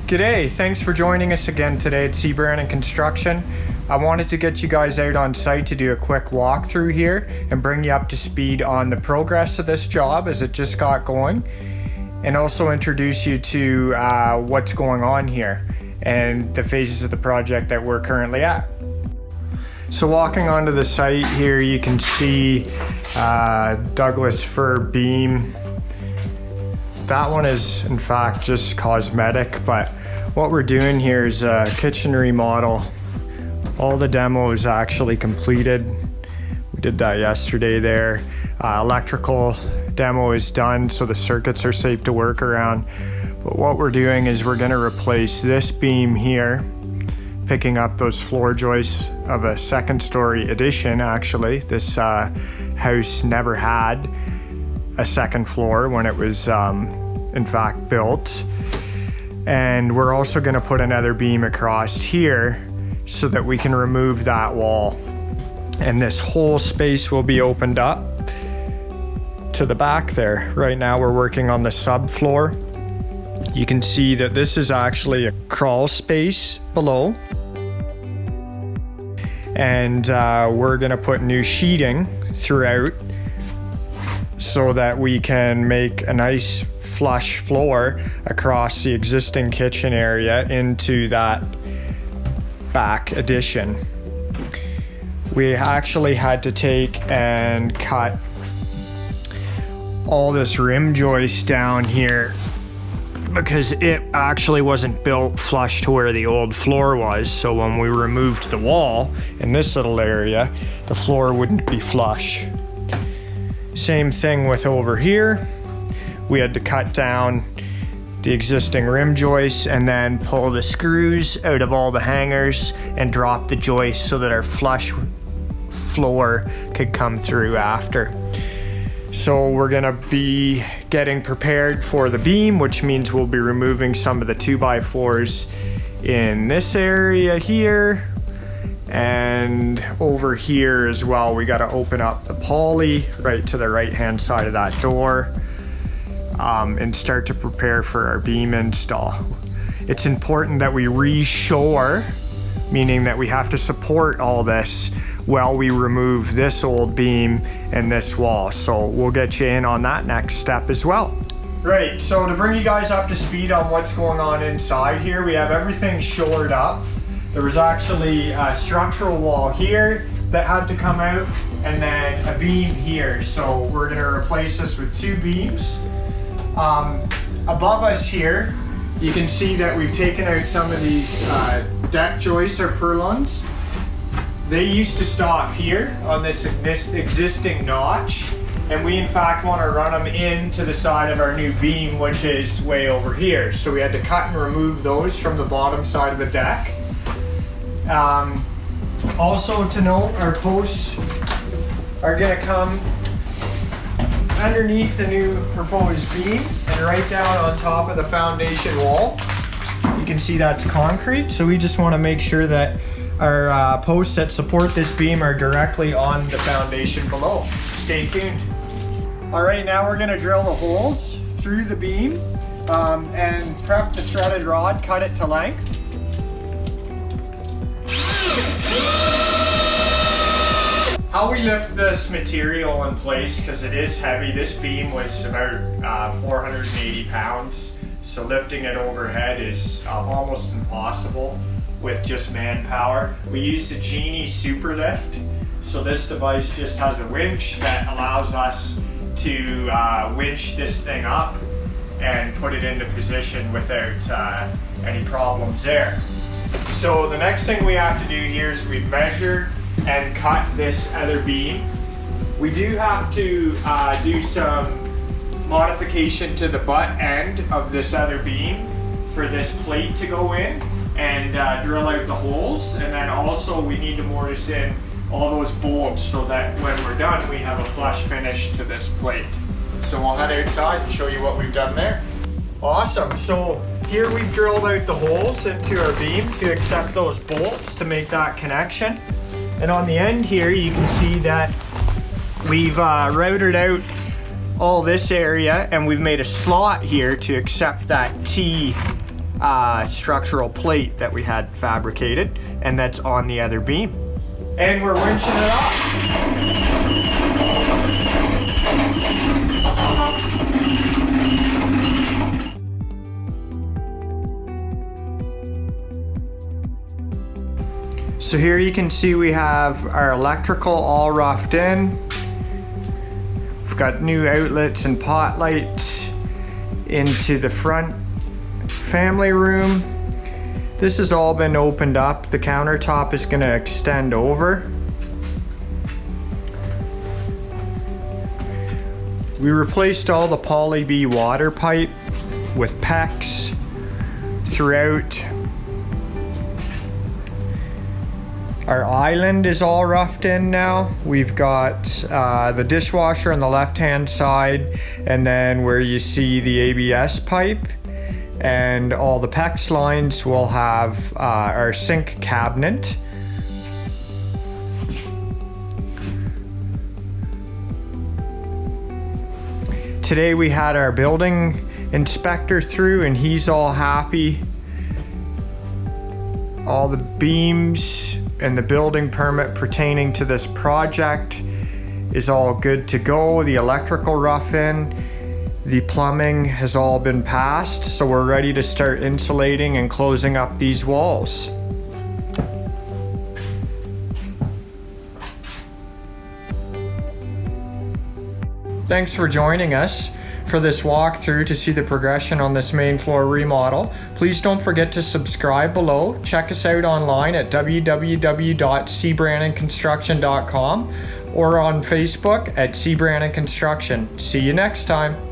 G'day, thanks for joining us again today at Brannon Construction. I wanted to get you guys out on site to do a quick walkthrough here and bring you up to speed on the progress of this job as it just got going, and also introduce you to what's going on here and the phases of the project that we're currently at. So walking onto the site here, you can see Douglas Fir Beam. That one is in fact just cosmetic, but what we're doing here is a kitchen remodel. All the demo is actually completed. We did that yesterday there. Electrical demo is done, so the circuits are safe to work around. But what we're doing is we're gonna replace this beam here, picking up those floor joists of a second story addition. Actually, this house never had a second floor when it was in fact built. And we're also gonna put another beam across here so that we can remove that wall. And this whole space will be opened up to the back there. Right now we're working on the subfloor. You can see that this is actually a crawl space below. And we're gonna put new sheeting throughout so that we can make a nice flush floor across the existing kitchen area into that back addition. We actually had to take and cut all this rim joist down here because it actually wasn't built flush to where the old floor was. So when we removed the wall in this little area, the floor wouldn't be flush. Same thing with over here. We had to cut down the existing rim joists and then pull the screws out of all the hangers and drop the joists so that our flush floor could come through after. So we're gonna be getting prepared for the beam, which means we'll be removing some of the 2x4s in this area here. And over here as well, we got to open up the poly right to the right hand side of that door and start to prepare for our beam install. It's important that we reshore, meaning that we have to support all this while we remove this old beam and this wall. So we'll get you in on that next step as well. Right, so to bring you guys up to speed on what's going on inside here, we have everything shored up. There was actually a structural wall here that had to come out and then a beam here. So we're gonna replace this with two beams. Above us here, you can see that we've taken out some of these deck joists or purlins. They used to stop here on this existing notch, and we in fact want to run them into the side of our new beam, which is way over here. So we had to cut and remove those from the bottom side of the deck. Also to note, our posts are going to come underneath the new proposed beam and right down on top of the foundation wall. You can see that's concrete, so we just want to make sure that our posts that support this beam are directly on the foundation below. Stay tuned. All right, now we're going to drill the holes through the beam and prep the threaded rod, cut it to length. How we lift this material in place, because it is heavy, this beam was about 480 pounds, so lifting it overhead is almost impossible with just manpower. We used a Genie Super Lift, so this device just has a winch that allows us to winch this thing up and put it into position without any problems there. So the next thing we have to do here is we've measured and cut this other beam. We do have to do some modification to the butt end of this other beam for this plate to go in and drill out the holes, and then also we need to mortise in all those bolts so that when we're done we have a flush finish to this plate. So we'll head outside and show you what we've done there. Awesome, so here we've drilled out the holes into our beam to accept those bolts to make that connection. And on the end here, you can see that we've routed out all this area and we've made a slot here to accept that T structural plate that we had fabricated, and that's on the other beam. And we're winching it up. So here you can see we have our electrical all roughed in. We've got new outlets and pot lights into the front family room. This has all been opened up. The countertop is going to extend over. We replaced all the Poly B water pipe with PEX throughout. Our island is all roughed in now. We've got the dishwasher on the left-hand side, and then where you see the ABS pipe, and all the PEX lines will have our sink cabinet. Today we had our building inspector through, and he's all happy. All the beams and the building permit pertaining to this project is all good to go. The electrical rough-in, the plumbing has all been passed, so we're ready to start insulating and closing up these walls. Thanks for joining us for this walkthrough to see the progression on this main floor remodel. Please don't forget to subscribe below. Check us out online at www.cbrannonconstruction.com or on Facebook at cbrannonconstruction. See you next time.